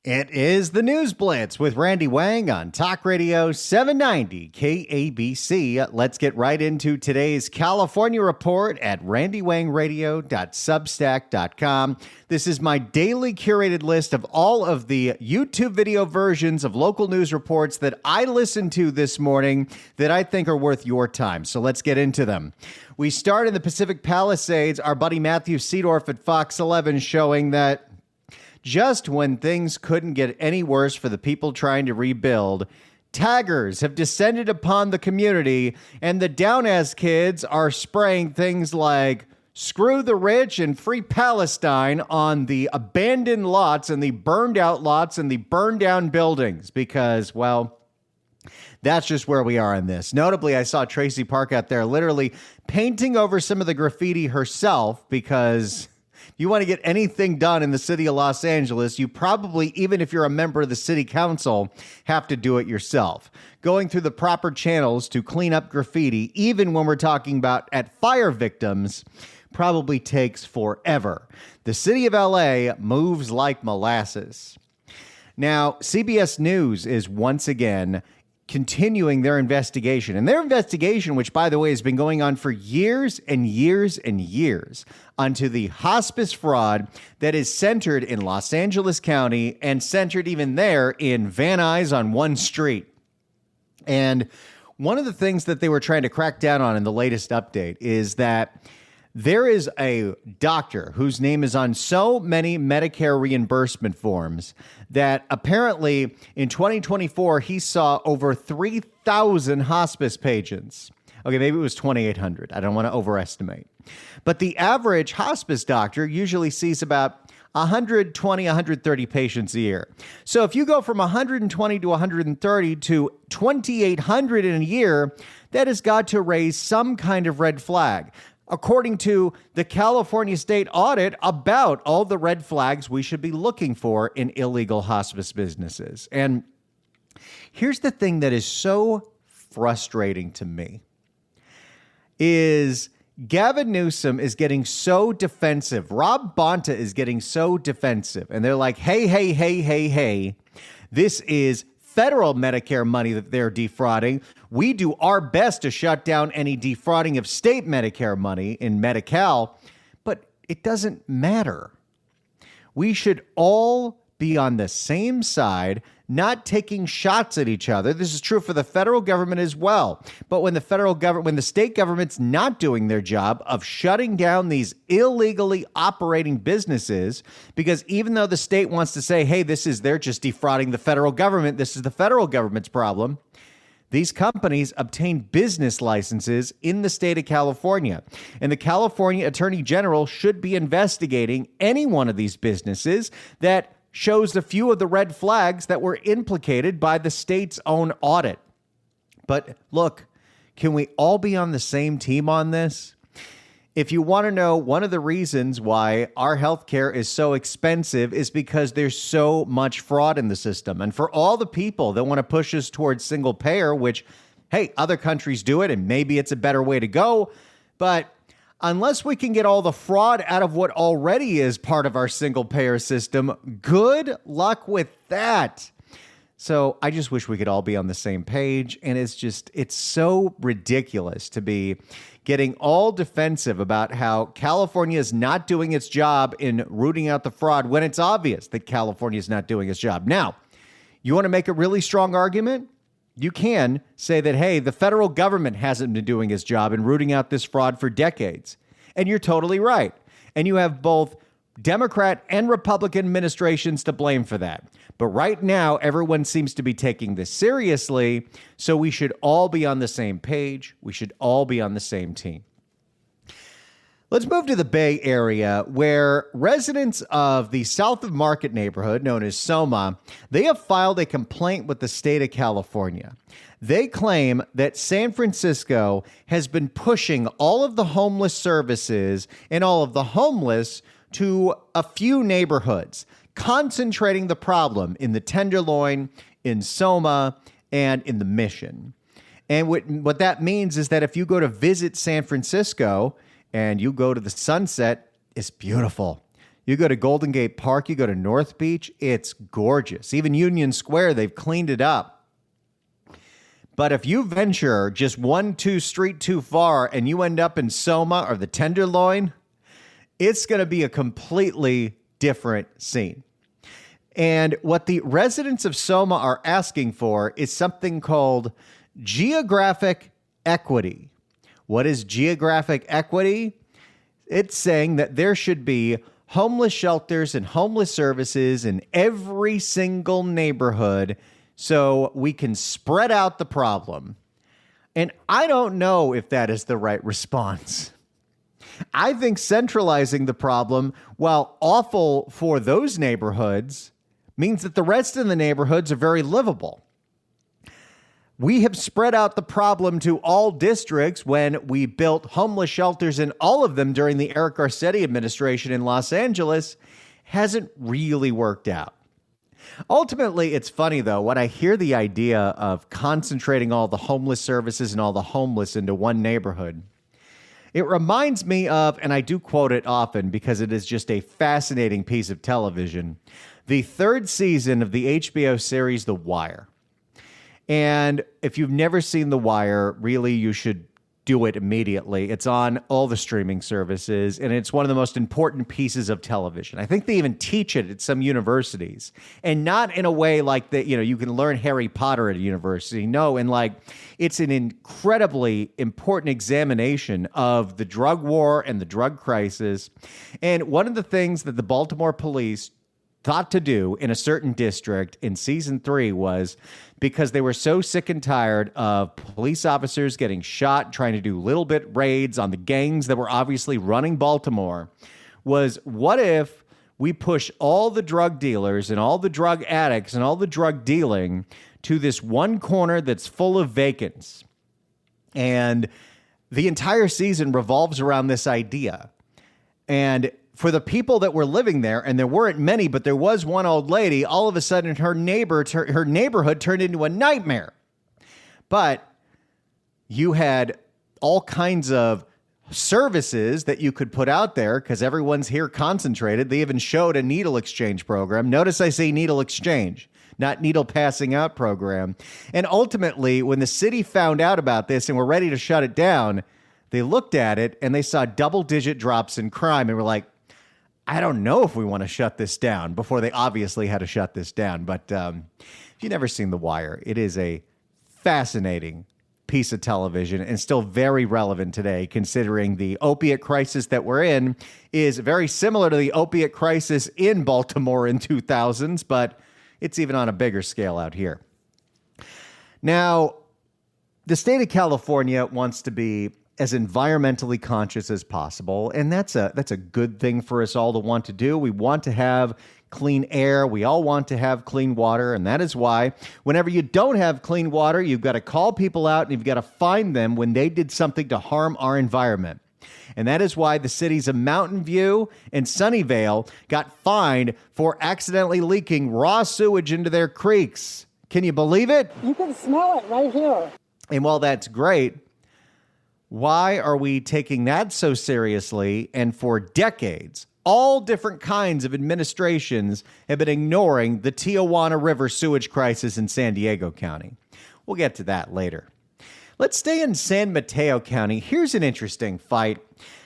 It is the News Blitz with Randy Wang on Talk Radio 790 KABC. Let's get right into today's California report at randywangradio.substack.com. This is my daily curated list of all of the YouTube video versions of local news reports that I listened to this morning that I think are worth your time. So let's get into them. We start in the Pacific Palisades. Our buddy Matthew Seedorf at Fox 11 showing that just when things couldn't get any worse for the people trying to rebuild, taggers have descended upon the community, and the down-ass kids are spraying things like "Screw the rich" and "Free Palestine" on the abandoned lots and the burned out lots and the burned down buildings because, well, that's just where we are in this. Notably, I saw Tracy Park out there literally painting over some of the graffiti herself because you want to get anything done in the city of Los Angeles, you probably, even if you're a member of the city council, have to do it yourself. Going through the proper channels to clean up graffiti, even when we're talking about at fire victims, probably takes forever. The city of LA moves like molasses. Now, CBS News is once again continuing their investigation. And their investigation, which, by the way, has been going on for years and years and years, onto the hospice fraud that is centered in Los Angeles County and centered even there in Van Nuys on one street. And one of the things that they were trying to crack down on in the latest update is that there is a doctor whose name is on so many Medicare reimbursement forms that apparently in 2024, he saw over 3,000 hospice patients. Okay, maybe it was 2,800. I don't want to overestimate. But the average hospice doctor usually sees about 120, 130 patients a year. So if you go from 120 to 130 to 2,800 in a year, that has got to raise some kind of red flag, according to the California state audit about all the red flags we should be looking for in illegal hospice businesses. And here's the thing that is so frustrating to me is Gavin Newsom is getting so defensive. Rob Bonta is getting so defensive. And they're like, hey, this is federal Medicare money that they're defrauding. We do our best to shut down any defrauding of state Medicare money in Medi-Cal, but it doesn't matter. We should all be on the same side, not taking shots at each other. This is true for the federal government as well. But when the state government's not doing their job of shutting down these illegally operating businesses, because even though the state wants to say, hey, they're just defrauding the federal government, this is the federal government's problem, these companies obtain business licenses in the state of California. And the California Attorney General should be investigating any one of these businesses that shows a few of the red flags that were implicated by the state's own audit. But look, can we all be on the same team on this? If you want to know, one of the reasons why our healthcare is so expensive is because there's so much fraud in the system. And for all the people that want to push us towards single payer, which, hey, other countries do it, and maybe it's a better way to go, but unless we can get all the fraud out of what already is part of our single payer system, good luck with that. So I just wish we could all be on the same page. And it's so ridiculous to be getting all defensive about how California is not doing its job in rooting out the fraud when it's obvious that California is not doing its job. Now, you want to make a really strong argument? You can say that, hey, the federal government hasn't been doing its job in rooting out this fraud for decades. And you're totally right. And you have both Democrat and Republican administrations to blame for that. But right now, everyone seems to be taking this seriously. So we should all be on the same page. We should all be on the same team. Let's move to the Bay Area, where residents of the South of Market neighborhood, known as SoMa, they have filed a complaint with the state of California. They claim that San Francisco has been pushing all of the homeless services and all of the homeless to a few neighborhoods, concentrating the problem in the Tenderloin, in SoMa, and in the Mission. And what that means is that if you go to visit San Francisco and you go to the Sunset, it's beautiful. You go to Golden Gate Park, you go to North Beach, it's gorgeous. Even Union Square, they've cleaned it up. But if you venture just 1-2 street too far and you end up in Soma or the Tenderloin, it's going to be a completely different scene. And what the residents of Soma are asking for is something called geographic equity. What is geographic equity? It's saying that there should be homeless shelters and homeless services in every single neighborhood so we can spread out the problem. And I don't know if that is the right response. I think centralizing the problem, while awful for those neighborhoods, means that the rest of the neighborhoods are very livable. We have spread out the problem to all districts when we built homeless shelters in all of them during the Eric Garcetti administration in Los Angeles. Hasn't really worked out. Ultimately, it's funny, though, when I hear the idea of concentrating all the homeless services and all the homeless into one neighborhood. It reminds me of, and I do quote it often because it is just a fascinating piece of television, the third season of the HBO series The Wire. And if you've never seen The Wire, really, you should do it immediately. It's on all the streaming services, and it's one of the most important pieces of television. I think they even teach it at some universities, and not in a way like that, you can learn Harry Potter at a university. No, and it's an incredibly important examination of the drug war and the drug crisis. And one of the things that the Baltimore police thought to do in a certain district in season 3 was, because they were so sick and tired of police officers getting shot, trying to do little bit raids on the gangs that were obviously running Baltimore, was what if we push all the drug dealers and all the drug addicts and all the drug dealing to this one corner that's full of vacants? And the entire season revolves around this idea. And for the people that were living there, and there weren't many, but there was one old lady, all of a sudden her neighborhood turned into a nightmare. But you had all kinds of services that you could put out there because everyone's here concentrated. They even showed a needle exchange program. Notice I say needle exchange, not needle passing out program. And ultimately, when the city found out about this and were ready to shut it down, they looked at it and they saw double-digit drops in crime and were like, I don't know if we want to shut this down, before they obviously had to shut this down. But if you've never seen The Wire, it is a fascinating piece of television and still very relevant today, considering the opiate crisis that we're in is very similar to the opiate crisis in Baltimore in 2000s, but it's even on a bigger scale out here. Now, the state of California wants to be as environmentally conscious as possible, and that's a good thing for us all to want to do. We want to have clean air. We all want to have clean water, and that is why whenever you don't have clean water, you've got to call people out and you've got to find them when they did something to harm our environment. And that is why the cities of Mountain View and Sunnyvale got fined for accidentally leaking raw sewage into their creeks. Can you believe it? You can smell it right here. And while that's great, why are we taking that so seriously? And for decades, all different kinds of administrations have been ignoring the Tijuana River sewage crisis in San Diego County. We'll get to that later. Let's stay in San Mateo County. Here's an interesting fight.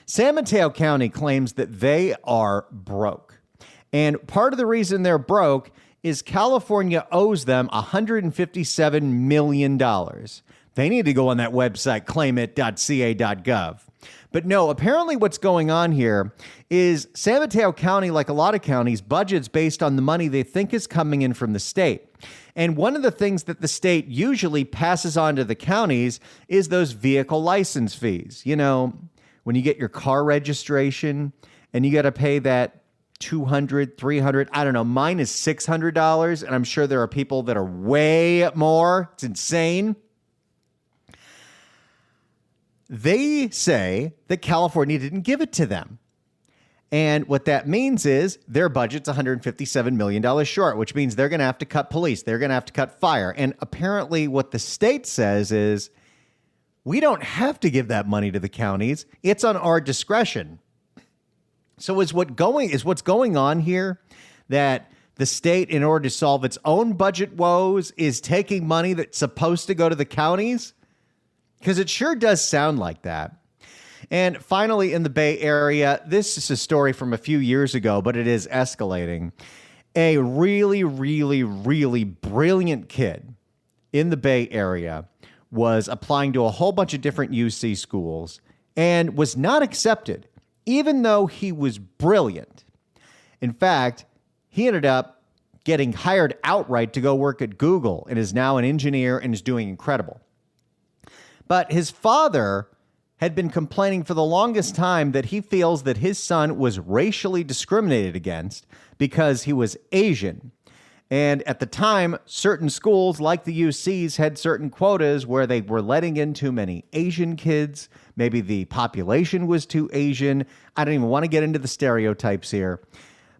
San Mateo County claims that they are broke. And part of the reason they're broke is California owes them $157 million. They need to go on that website, claimit.ca.gov. But no, apparently what's going on here is San Mateo County, like a lot of counties, budgets based on the money they think is coming in from the state. And one of the things that the state usually passes on to the counties is those vehicle license fees. You know, when you get your car registration and you got to pay that $200, $300, I don't know, mine is $600. And I'm sure there are people that are way more. It's insane. They say that California didn't give it to them. And what that means is their budget's $157 million short, which means they're going to have to cut police. They're going to have to cut fire. And apparently what the state says is, we don't have to give that money to the counties. It's on our discretion. So is what's going on here that the state, in order to solve its own budget woes, is taking money that's supposed to go to the counties? Because it sure does sound like that. And finally, in the Bay Area, this is a story from a few years ago, but it is escalating. A really, really, really brilliant kid in the Bay Area was applying to a whole bunch of different UC schools and was not accepted, even though he was brilliant. In fact, he ended up getting hired outright to go work at Google and is now an engineer and is doing incredible. But his father had been complaining for the longest time that he feels that his son was racially discriminated against because he was Asian. And at the time, certain schools like the UCs had certain quotas where they were letting in too many Asian kids. Maybe the population was too Asian. I don't even want to get into the stereotypes here.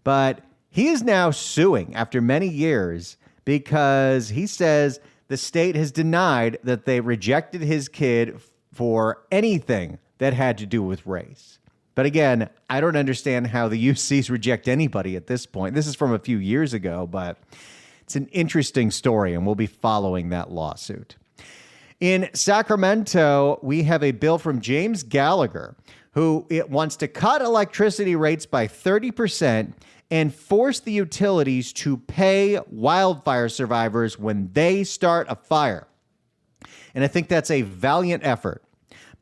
But he is now suing after many years because he says the state has denied that they rejected his kid for anything that had to do with race. But again, I don't understand how the UCs reject anybody at this point. This is from a few years ago, but it's an interesting story, and we'll be following that lawsuit. In Sacramento, we have a bill from James Gallagher, who wants to cut electricity rates by 30% and force the utilities to pay wildfire survivors when they start a fire. And I think that's a valiant effort.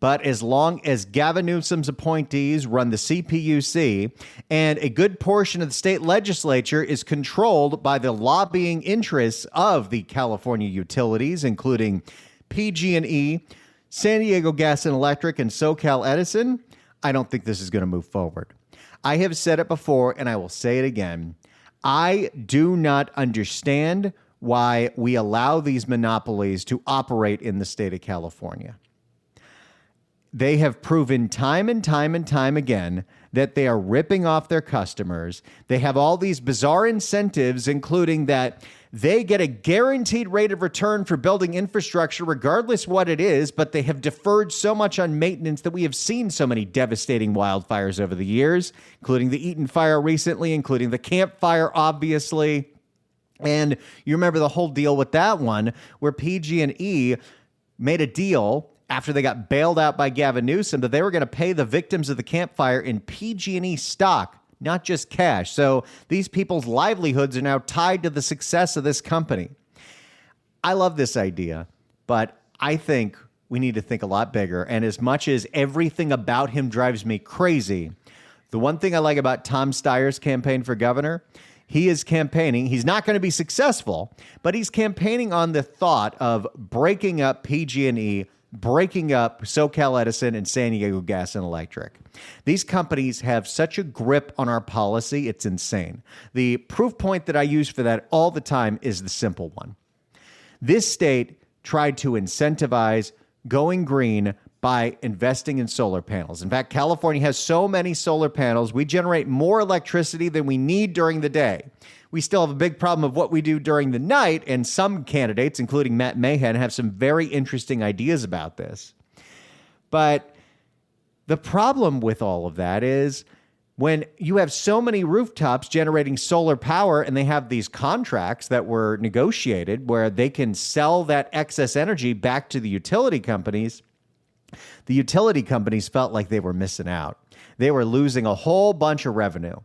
But as long as Gavin Newsom's appointees run the CPUC and a good portion of the state legislature is controlled by the lobbying interests of the California utilities, including PG&E, San Diego Gas and Electric, and SoCal Edison, I don't think this is going to move forward. I have said it before, and I will say it again. I do not understand why we allow these monopolies to operate in the state of California. They have proven time and time and time again that they are ripping off their customers. They have all these bizarre incentives, including that they get a guaranteed rate of return for building infrastructure, regardless what it is, but they have deferred so much on maintenance that we have seen so many devastating wildfires over the years, including the Eaton fire recently, including the Camp Fire, obviously. And you remember the whole deal with that one, where PG&E made a deal after they got bailed out by Gavin Newsom that they were going to pay the victims of the Camp Fire in PG&E stock, not just cash. So these people's livelihoods are now tied to the success of this company. I love this idea, but I think we need to think a lot bigger. And as much as everything about him drives me crazy, the one thing I like about Tom Steyer's campaign for governor, he is campaigning. He's not going to be successful, but he's campaigning on the thought of breaking up PG&E, breaking up SoCal Edison and San Diego Gas and Electric. These companies have such a grip on our policy, it's insane. The proof point that I use for that all the time is the simple one. This state tried to incentivize going green by investing in solar panels. In fact, California has so many solar panels, we generate more electricity than we need during the day. We still have a big problem of what we do during the night, and some candidates, including Matt Mahan, have some very interesting ideas about this. But the problem with all of that is when you have so many rooftops generating solar power and they have these contracts that were negotiated where they can sell that excess energy back to the utility companies felt like they were missing out. They were losing a whole bunch of revenue.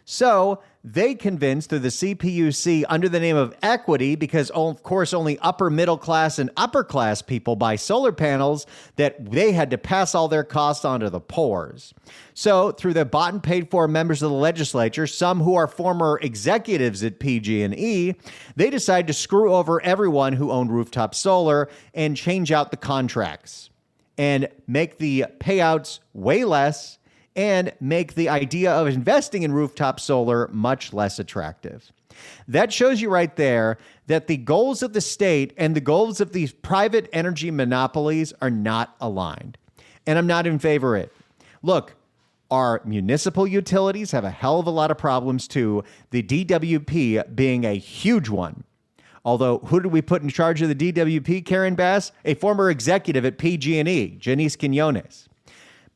So they convinced through the CPUC under the name of equity, because of course only upper middle class and upper class people buy solar panels, that they had to pass all their costs on to the poors. So through the bought and paid for members of the legislature, some who are former executives at PG&E, they decided to screw over everyone who owned rooftop solar and change out the contracts and make the payouts way less and make the idea of investing in rooftop solar much less attractive. That shows you right there that the goals of the state and the goals of these private energy monopolies are not aligned. And I'm not in favor of it. Look, our municipal utilities have a hell of a lot of problems too, the DWP being a huge one. Although, who did we put in charge of the DWP, Karen Bass? A former executive at PG&E, Janice Quinones.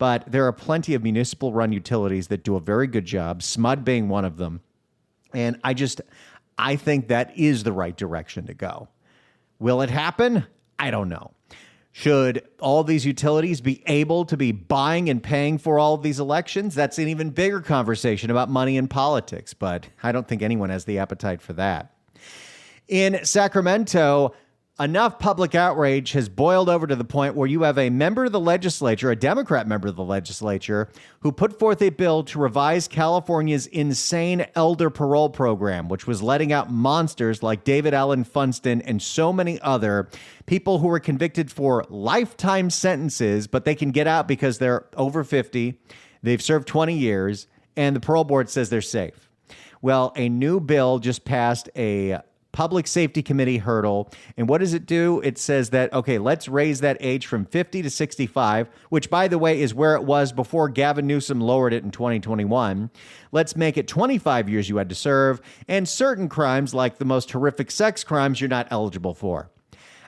but there are plenty of municipal-run utilities that do a very good job, SMUD being one of them. And I think that is the right direction to go. Will it happen? I don't know. Should all these utilities be able to be buying and paying for all of these elections? That's an even bigger conversation about money and politics, but I don't think anyone has the appetite for that. In Sacramento, enough public outrage has boiled over to the point where you have a member of the legislature, a Democrat member of the legislature, who put forth a bill to revise California's insane elder parole program, which was letting out monsters like David Allen Funston and so many other people who were convicted for lifetime sentences, but they can get out because they're over 50, they've served 20 years, and the parole board says they're safe. Well, a new bill just passed a Public Safety Committee hurdle. And what does it do? It says that, okay, let's raise that age from 50 to 65, which, by the way, is where it was before Gavin Newsom lowered it in 2021. Let's make it 25 years you had to serve, and certain crimes, like the most horrific sex crimes, you're not eligible for.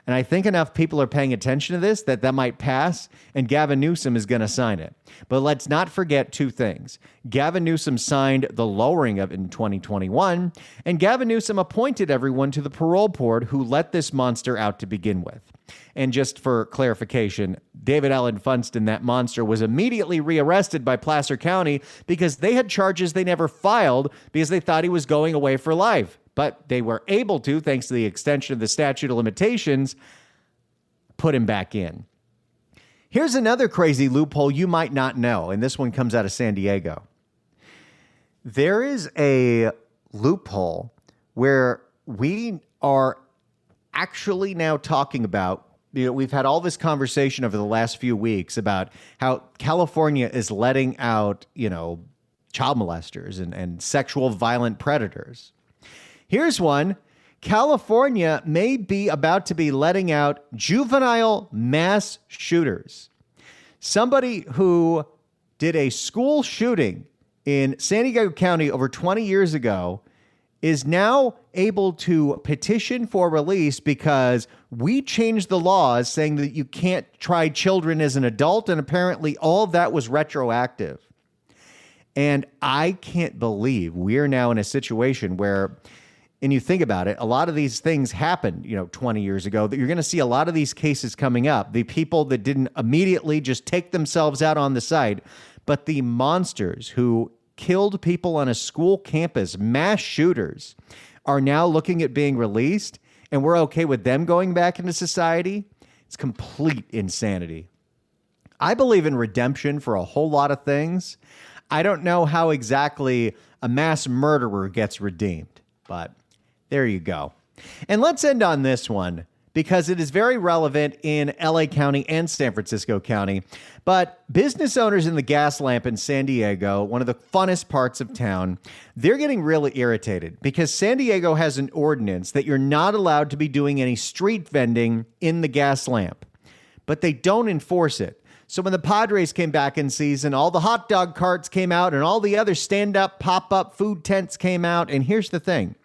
And I think enough people are paying attention to this that might pass, and Gavin Newsom is going to sign it. But let's not forget two things. Gavin Newsom signed the lowering of it in 2021, and Gavin Newsom appointed everyone to the parole board who let this monster out to begin with. And just for clarification, David Allen Funston, that monster, was immediately rearrested by Placer County because they had charges they never filed because they thought he was going away for life. But they were able to, thanks to the extension of the statute of limitations, put him back in. Here's another crazy loophole you might not know, and this one comes out of San Diego. There is a loophole where we are actually now talking about, we've had all this conversation over the last few weeks about how California is letting out, child molesters and sexual violent predators. Here's one. California may be about to be letting out juvenile mass shooters. Somebody who did a school shooting in San Diego County over 20 years ago is now able to petition for release because we changed the laws saying that you can't try children as an adult, and apparently all of that was retroactive. And I can't believe we're now in a situation where, and you think about it, a lot of these things happened, 20 years ago, that you're going to see a lot of these cases coming up. The people that didn't immediately just take themselves out on the side, but the monsters who killed people on a school campus, mass shooters, are now looking at being released, and we're okay with them going back into society. It's complete insanity. I believe in redemption for a whole lot of things. I don't know how exactly a mass murderer gets redeemed, but there you go. And let's end on this one because it is very relevant in LA County and San Francisco County. But business owners in the gas lamp in San Diego, one of the funnest parts of town, they're getting really irritated because San Diego has an ordinance that you're not allowed to be doing any street vending in the gas lamp, but they don't enforce it. So when the Padres came back in season, all the hot dog carts came out and all the other stand-up, pop-up food tents came out. And here's the thing.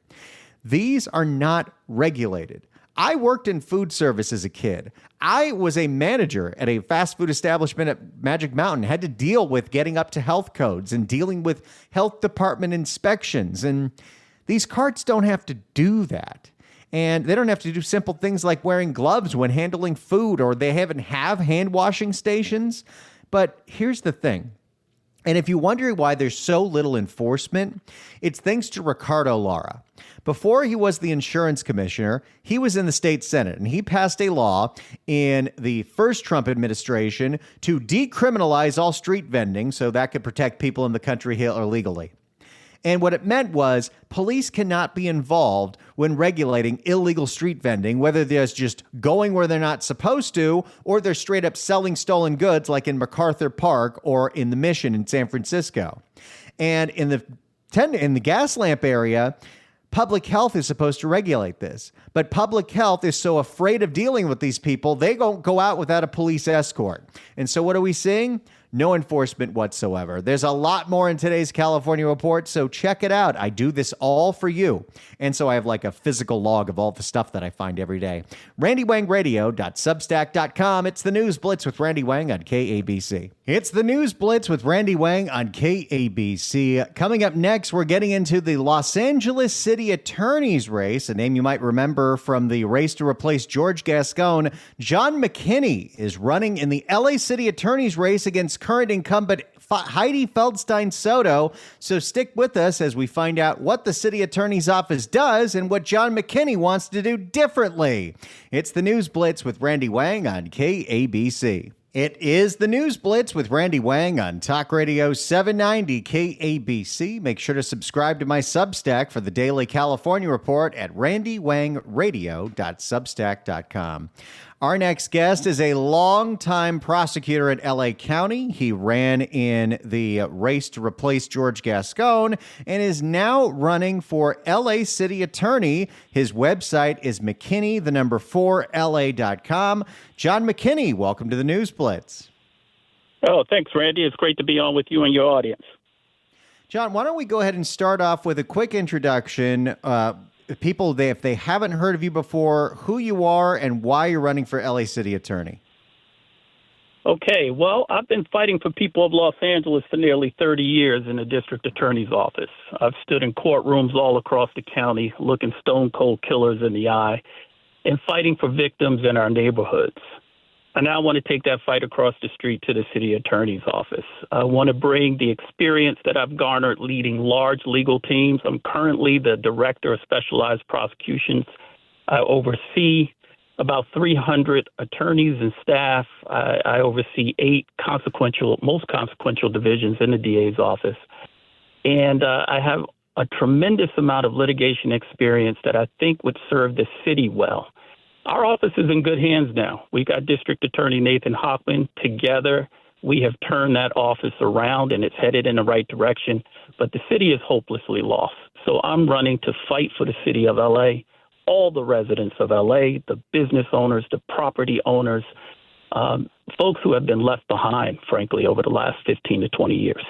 These are not regulated. I worked in food service as a kid. I was a manager at a fast food establishment at Magic Mountain, had to deal with getting up to health codes and dealing with health department inspections. And these carts don't have to do that. And they don't have to do simple things like wearing gloves when handling food, or they have hand washing stations. But here's the thing. And if you're wondering why there's so little enforcement, it's thanks to Ricardo Lara. Before he was the insurance commissioner, he was in the state Senate, and he passed a law in the first Trump administration to decriminalize all street vending so that could protect people in the country here illegally. And what it meant was police cannot be involved when regulating illegal street vending, whether they're just going where they're not supposed to, or they're straight up selling stolen goods like in MacArthur Park or in the Mission in San Francisco. And in the gas lamp area, public health is supposed to regulate this. But public health is so afraid of dealing with these people, they don't go out without a police escort. And so what are we seeing? No enforcement whatsoever. There's a lot more in today's California Report, so check it out. I do this all for you. And so I have like a physical log of all the stuff that I find every day. RandyWangRadio.substack.com. It's the News Blitz with Randy Wang on KABC. It's the News Blitz with Randy Wang on KABC. Coming up next, we're getting into the Los Angeles City Attorney's race, a name you might remember from the race to replace George Gascon. John McKinney is running in the LA City Attorney's race against current incumbent Heidi Feldstein Soto. So stick with us as we find out what the city attorney's office does and what John McKinney wants to do differently. It's the News Blitz with Randy Wang on KABC. It is the News Blitz with Randy Wang on Talk Radio 790 KABC. Make sure to subscribe to my Substack for the Daily California Report at randywangradio.substack.com. Our next guest is a longtime prosecutor at LA County. He ran in the race to replace George Gascon and is now running for LA City Attorney. His website is McKinney4LA.com. John McKinney, welcome to the News Blitz. Oh, thanks, Randy. It's great to be on with you and your audience. John, why don't we go ahead and start off with a quick introduction. People, if they haven't heard of you before, who you are and why you're running for LA City Attorney. Okay, well, I've been fighting for people of Los Angeles for nearly 30 years in the district attorney's office. I've stood in courtrooms all across the county, looking stone cold killers in the eye and fighting for victims in our neighborhoods. I now want to take that fight across the street to the city attorney's office. I want to bring the experience that I've garnered leading large legal teams. I'm currently the director of specialized prosecutions. I oversee about 300 attorneys and staff. I oversee 8 most consequential divisions in the DA's office. And I have a tremendous amount of litigation experience that I think would serve the city well. Our office is in good hands now. We got District Attorney Nathan Hochman. Together, we have turned that office around, and it's headed in the right direction. But the city is hopelessly lost. So I'm running to fight for the city of L.A., all the residents of L.A., the business owners, the property owners, folks who have been left behind, frankly, over the last 15 to 20 years.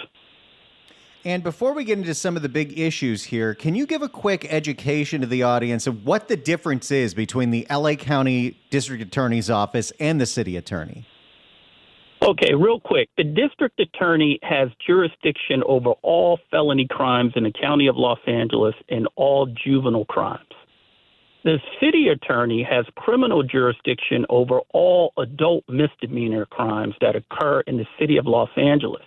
And before we get into some of the big issues here, can you give a quick education to the audience of what the difference is between the LA County District Attorney's Office and the City Attorney? Okay, real quick. The District Attorney has jurisdiction over all felony crimes in the County of Los Angeles and all juvenile crimes. The City Attorney has criminal jurisdiction over all adult misdemeanor crimes that occur in the City of Los Angeles.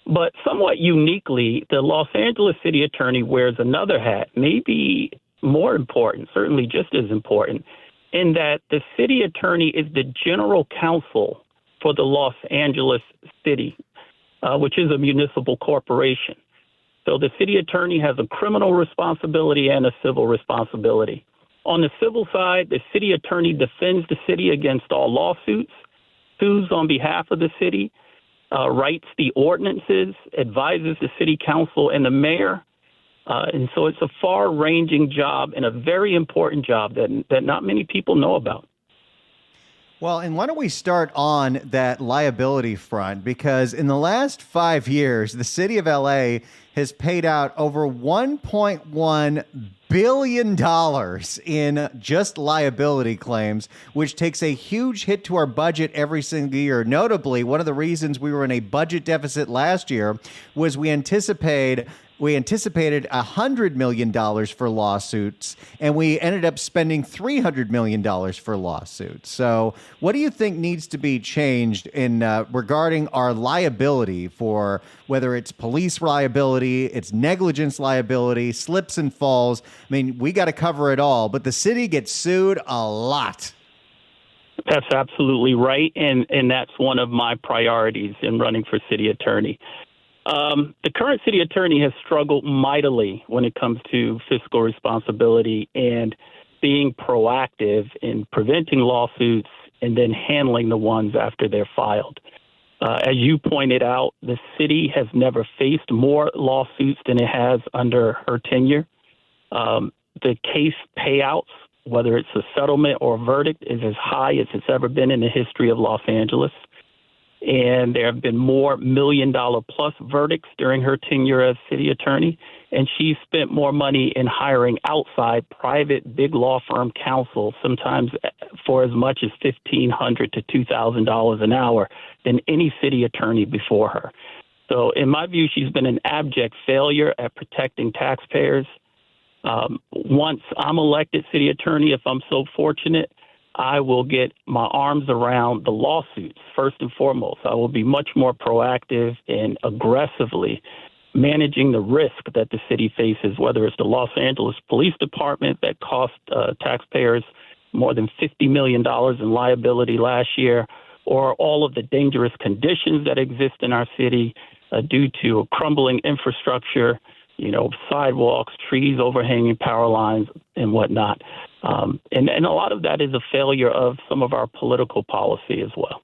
But somewhat uniquely, the Los Angeles City Attorney wears another hat, maybe more important, certainly just as important, in that the City Attorney is the general counsel for the Los Angeles City, which is a municipal corporation. So the City Attorney has a criminal responsibility and a civil responsibility. On the civil side, the City Attorney defends the city against all lawsuits, sues on behalf of the city, writes the ordinances, advises the city council and the mayor. And so it's a far-ranging job and a very important job that not many people know about. Well, and why don't we start on that liability front? Because in the last 5 years, the city of LA has paid out over $1.1 billion in just liability claims, which takes a huge hit to our budget every single year. Notably, one of the reasons we were in a budget deficit last year was we anticipated $100 million for lawsuits, and we ended up spending $300 million for lawsuits. So what do you think needs to be changed in regarding our liability for whether it's police liability, it's negligence liability, slips and falls? I mean, we got to cover it all, but the city gets sued a lot. That's absolutely right, and that's one of my priorities in running for city attorney. The current city attorney has struggled mightily when it comes to fiscal responsibility and being proactive in preventing lawsuits and then handling the ones after they're filed. As you pointed out, the city has never faced more lawsuits than it has under her tenure. The case payouts, whether it's a settlement or a verdict, is as high as it's ever been in the history of Los Angeles. And there have been more $1 million plus verdicts during her tenure as city attorney. And she spent more money in hiring outside private big law firm counsel, sometimes for as much as $1,500 to $2,000 an hour than any city attorney before her. So in my view, she's been an abject failure at protecting taxpayers. Once I'm elected city attorney, if I'm so fortunate, I will get my arms around the lawsuits first and foremost. I will be much more proactive and aggressively managing the risk that the city faces, whether it's the Los Angeles Police Department that cost taxpayers more than $50 million in liability last year, or all of the dangerous conditions that exist in our city due to crumbling infrastructure, sidewalks, trees overhanging power lines, and whatnot. And a lot of that is a failure of some of our political policy as well.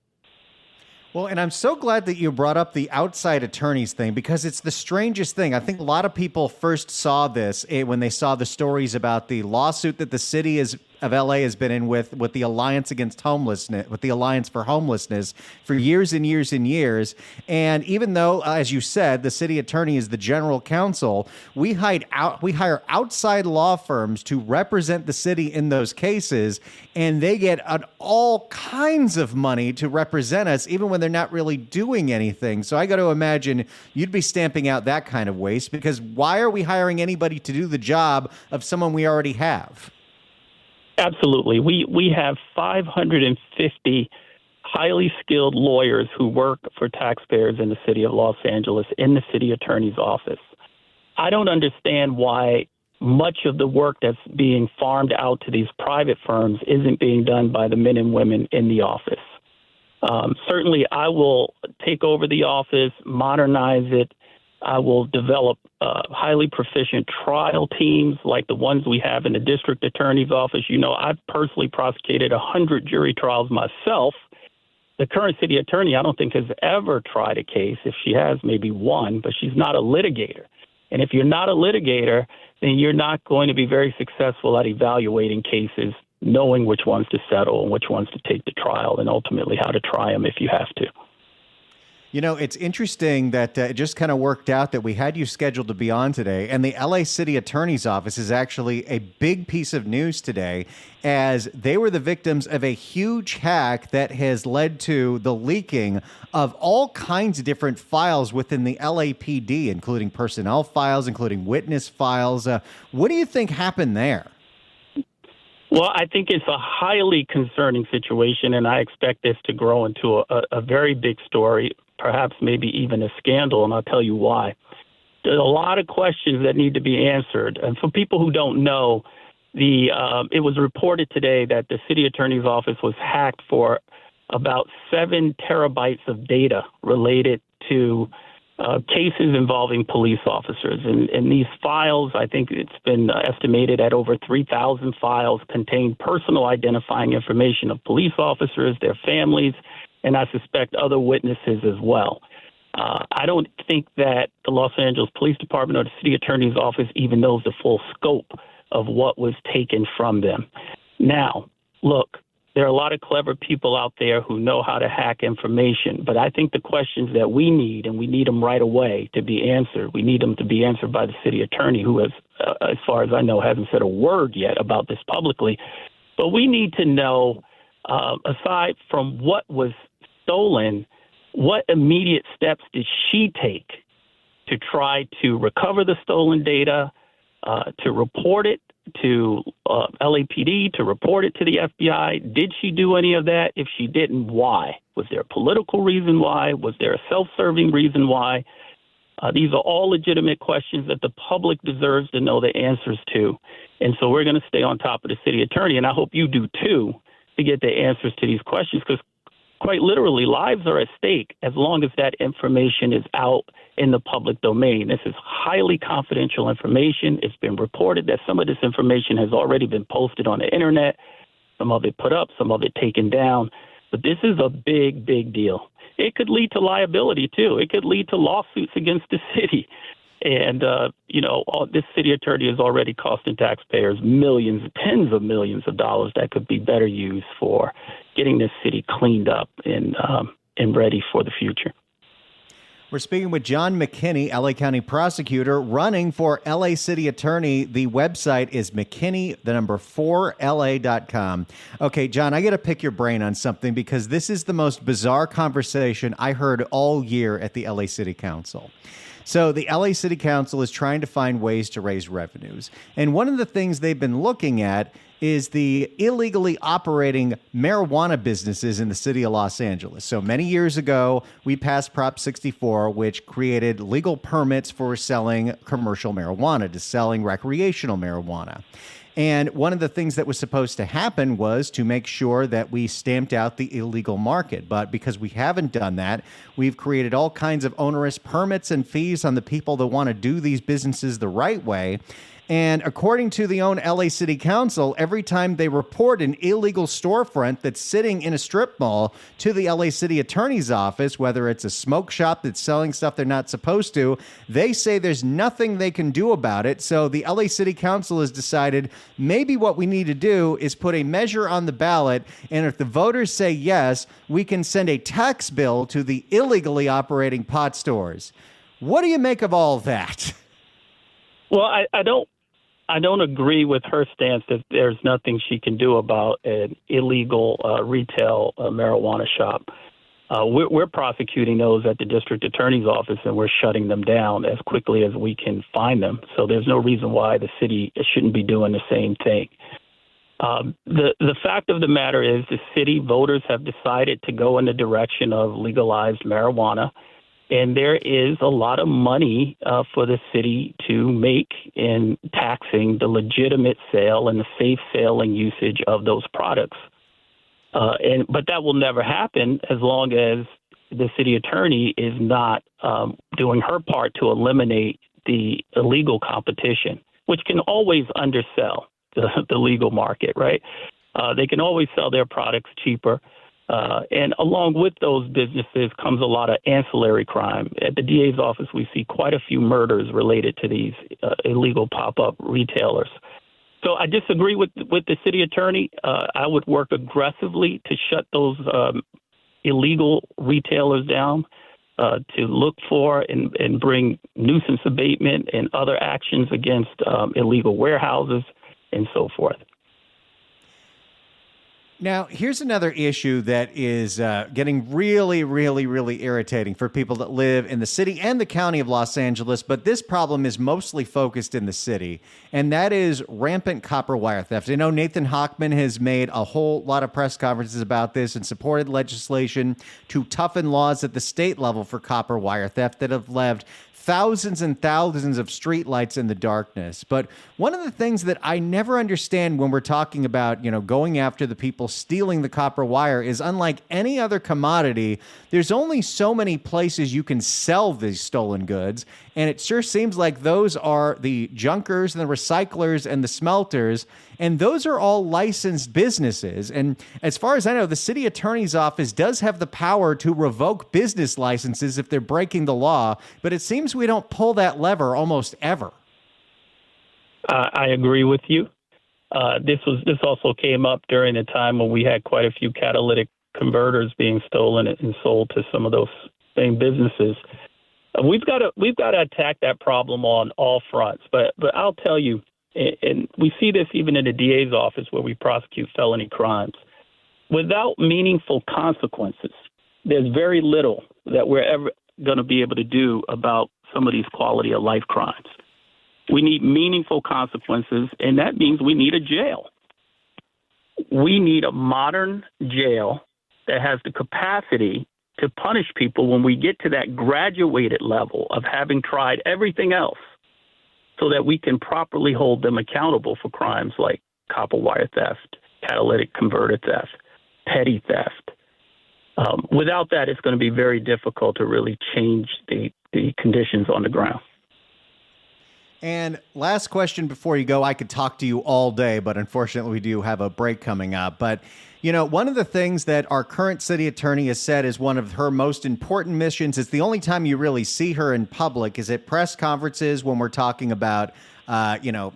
Well, and I'm so glad that you brought up the outside attorneys thing, because it's the strangest thing. I think a lot of people first saw this when they saw the stories about the lawsuit that the city of LA has been in with the Alliance Against Homelessness, with the Alliance for Homelessness for years and years and years. And even though, as you said, the city attorney is the general counsel, we hire outside law firms to represent the city in those cases, and they get all kinds of money to represent us, even when they're not really doing anything. So I got to imagine you'd be stamping out that kind of waste, because why are we hiring anybody to do the job of someone we already have? Absolutely. We have 550 highly skilled lawyers who work for taxpayers in the city of Los Angeles in the city attorney's office. I don't understand why much of the work that's being farmed out to these private firms isn't being done by the men and women in the office. Certainly, I will take over the office, modernize it. I will develop highly proficient trial teams like the ones we have in the district attorney's office. I've personally prosecuted 100 jury trials myself. The current city attorney, I don't think, has ever tried a case. If she has, maybe one, but she's not a litigator. And if you're not a litigator, then you're not going to be very successful at evaluating cases, knowing which ones to settle and which ones to take to trial, and ultimately how to try them if you have to. It's interesting that it just kind of worked out that we had you scheduled to be on today, and the LA City Attorney's Office is actually a big piece of news today, as they were the victims of a huge hack that has led to the leaking of all kinds of different files within the LAPD, including personnel files, including witness files. What do you think happened there? Well, I think it's a highly concerning situation, and I expect this to grow into a very big story, perhaps maybe even a scandal, and I'll tell you why. There's a lot of questions that need to be answered. And for people who don't know, it was reported today that the city attorney's office was hacked for about 7 terabytes of data related to cases involving police officers. And these files, I think it's been estimated at over 3,000 files, contain personal identifying information of police officers, their families, and I suspect other witnesses as well. I don't think that the Los Angeles Police Department or the city attorney's office even knows the full scope of what was taken from them. Now, look, there are a lot of clever people out there who know how to hack information, but I think the questions that we need, and we need them right away to be answered, we need them to be answered by the city attorney, who has, as far as I know, hasn't said a word yet about this publicly. But we need to know, aside from what was stolen, what immediate steps did she take to try to recover the stolen data, to report it to LAPD, to report it to the FBI? Did she do any of that? If she didn't, why? Was there a political reason why? Was there a self-serving reason why? These are all legitimate questions that the public deserves to know the answers to. And so we're going to stay on top of the city attorney, and I hope you do too, to get the answers to these questions, because quite literally, lives are at stake as long as that information is out in the public domain. This is highly confidential information. It's been reported that some of this information has already been posted on the internet, some of it put up, some of it taken down. But this is a big, big deal. It could lead to liability, too. It could lead to lawsuits against the city. And, this city attorney is already costing taxpayers millions, tens of millions of dollars that could be better used for getting this city cleaned up and ready for the future. We're speaking with John McKinney, LA County prosecutor, running for LA City Attorney. The website is McKinney4LA.com. Okay, John, I got to pick your brain on something because this is the most bizarre conversation I heard all year at the LA City Council. So the LA City Council is trying to find ways to raise revenues. And one of the things they've been looking at is the illegally operating marijuana businesses in the city of Los Angeles. So many years ago, we passed Prop 64, which created legal permits for selling commercial marijuana, to selling recreational marijuana. And one of the things that was supposed to happen was to make sure that we stamped out the illegal market. But because we haven't done that, we've created all kinds of onerous permits and fees on the people that want to do these businesses the right way. And according to the own LA City Council, every time they report an illegal storefront that's sitting in a strip mall to the LA City Attorney's office, whether it's a smoke shop that's selling stuff they're not supposed to, they say there's nothing they can do about it. So the LA City Council has decided maybe what we need to do is put a measure on the ballot. And if the voters say yes, we can send a tax bill to the illegally operating pot stores. What do you make of all that? Well, I don't agree with her stance that there's nothing she can do about an illegal retail marijuana shop. We're prosecuting those at the district attorney's office, and we're shutting them down as quickly as we can find them. So there's no reason why the city shouldn't be doing the same thing. The fact of the matter is the city voters have decided to go in the direction of legalized marijuana. And there is a lot of money for the city to make in taxing the legitimate sale and the safe sale and usage of those products. But that will never happen as long as the city attorney is not doing her part to eliminate the illegal competition, which can always undersell the legal market, right? They can always sell their products cheaper. And along with those businesses comes a lot of ancillary crime. At the DA's office, we see quite a few murders related to these illegal pop-up retailers. So I disagree with the city attorney. I would work aggressively to shut those illegal retailers down, to look for and bring nuisance abatement and other actions against illegal warehouses and so forth. Now, here's another issue that is getting really, really, really irritating for people that live in the city and the county of Los Angeles, but this problem is mostly focused in the city, and that is rampant copper wire theft. I know Nathan Hochman has made a whole lot of press conferences about this and supported legislation to toughen laws at the state level for copper wire theft that have left thousands and thousands of streetlights in the darkness. But one of the things that I never understand when we're talking about, going after the people stealing the copper wire is, unlike any other commodity, there's only so many places you can sell these stolen goods. And it sure seems like those are the junkers and the recyclers and the smelters. And those are all licensed businesses. And as far as I know, the city attorney's office does have the power to revoke business licenses if they're breaking the law. But it seems we don't pull that lever almost ever. I agree with you. This also came up during a time when we had quite a few catalytic converters being stolen and sold to some of those same businesses. We've got to attack that problem on all fronts. But I'll tell you, and we see this even in the DA's office where we prosecute felony crimes. Without meaningful consequences, there's very little that we're ever going to be able to do about some of these quality of life crimes. We need meaningful consequences, and that means we need a jail. We need a modern jail that has the capacity to punish people when we get to that graduated level of having tried everything else, so that we can properly hold them accountable for crimes like copper wire theft, catalytic converter theft, petty theft. Without that, it's going to be very difficult to really change the conditions on the ground. And last question before you go. I could talk to you all day, but unfortunately we do have a break coming up. But, one of the things that our current city attorney has said is one of her most important missions. It's the only time you really see her in public is at press conferences when we're talking about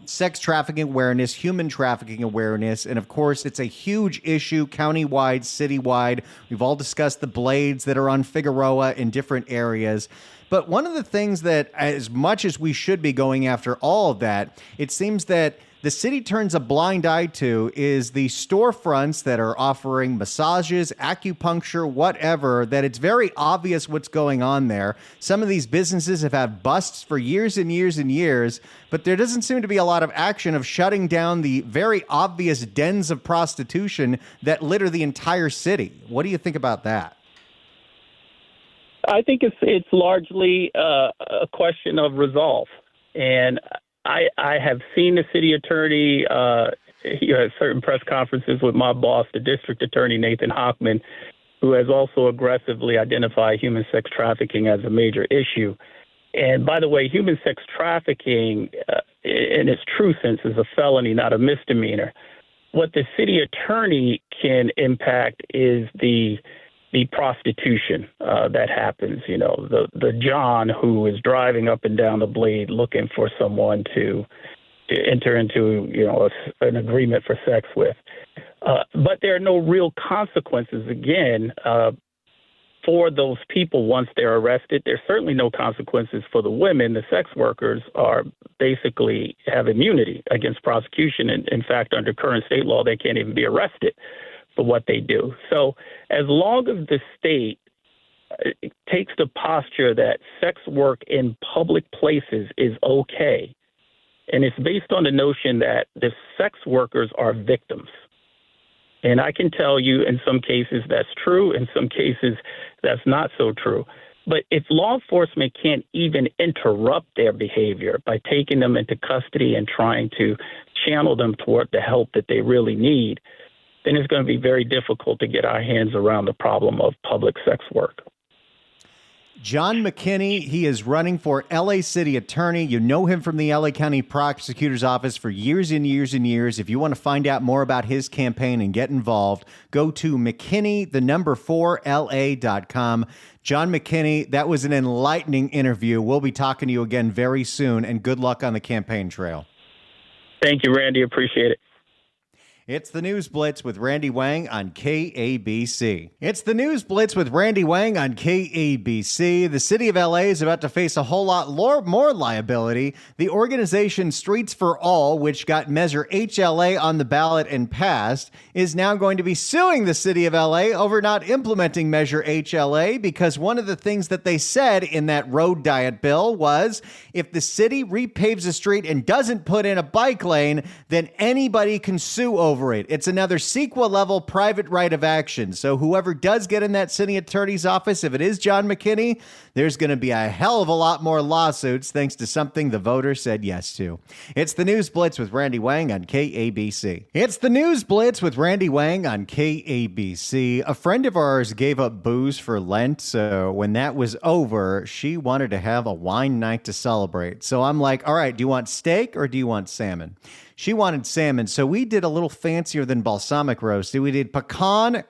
sex trafficking awareness, human trafficking awareness. And of course, it's a huge issue countywide, citywide. We've all discussed the blades that are on Figueroa in different areas. But one of the things that, as much as we should be going after all of that, it seems that the city turns a blind eye to is the storefronts that are offering massages, acupuncture, whatever, that it's very obvious what's going on there. Some of these businesses have had busts for years and years and years, but there doesn't seem to be a lot of action of shutting down the very obvious dens of prostitution that litter the entire city. What do you think about that? I think it's largely a question of resolve. And I have seen the city attorney at certain press conferences with my boss, the district attorney, Nathan Hochman, who has also aggressively identified human sex trafficking as a major issue. And by the way, human sex trafficking, in its true sense, is a felony, not a misdemeanor. What the city attorney can impact is the prostitution that happens. The John who is driving up and down the blade looking for someone to enter into, an agreement for sex with. But there are no real consequences, again, for those people once they're arrested. There's certainly no consequences for the women. The sex workers are basically have immunity against prosecution. And in fact, under current state law, they can't even be arrested for what they do. So as long as the state takes the posture that sex work in public places is okay, and it's based on the notion that the sex workers are victims. And I can tell you in some cases that's true, in some cases that's not so true. But if law enforcement can't even interrupt their behavior by taking them into custody and trying to channel them toward the help that they really need, then it's going to be very difficult to get our hands around the problem of public sex work. John McKinney, he is running for LA City Attorney. You know him from the LA County Prosecutor's Office for years and years and years. If you want to find out more about his campaign and get involved, go to McKinney4LA.com. John McKinney, that was an enlightening interview. We'll be talking to you again very soon, and good luck on the campaign trail. Thank you, Randy. Appreciate it. It's the News Blitz with Randy Wang on KABC. It's the News Blitz with Randy Wang on KABC. The city of LA is about to face a whole lot more liability. The organization Streets for All, which got Measure HLA on the ballot and passed, is now going to be suing the city of LA over not implementing Measure HLA because one of the things that they said in that road diet bill was if the city repaves a street and doesn't put in a bike lane, then anybody can sue over it. It's another CEQA level private right of action. So whoever does get in that city attorney's office, if it is John McKinney, there's going to be a hell of a lot more lawsuits thanks to something the voters said yes to. It's the News Blitz with Randy Wang on KABC. It's the News Blitz with Randy Wang on KABC. A friend of ours gave up booze for Lent, so when that was over, she wanted to have a wine night to celebrate. So I'm like, all right, do you want steak or do you want salmon? She wanted salmon, so we did a little fancier than balsamic roast. We did pecan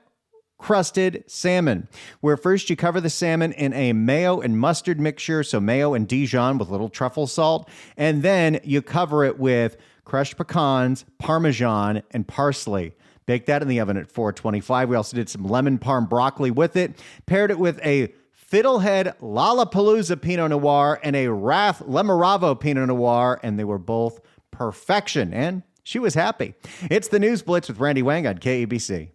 crusted salmon, where first you cover the salmon in a mayo and mustard mixture, so mayo and Dijon with a little truffle salt, and then you cover it with crushed pecans, Parmesan, and parsley. Bake that in the oven at 425. We also did some lemon parm broccoli with it, paired it with a Fiddlehead Lollapalooza Pinot Noir and a Rath Lemoravo Pinot Noir, and they were both perfection, and she was happy. It's the News Blitz with Randy Wang on KABC.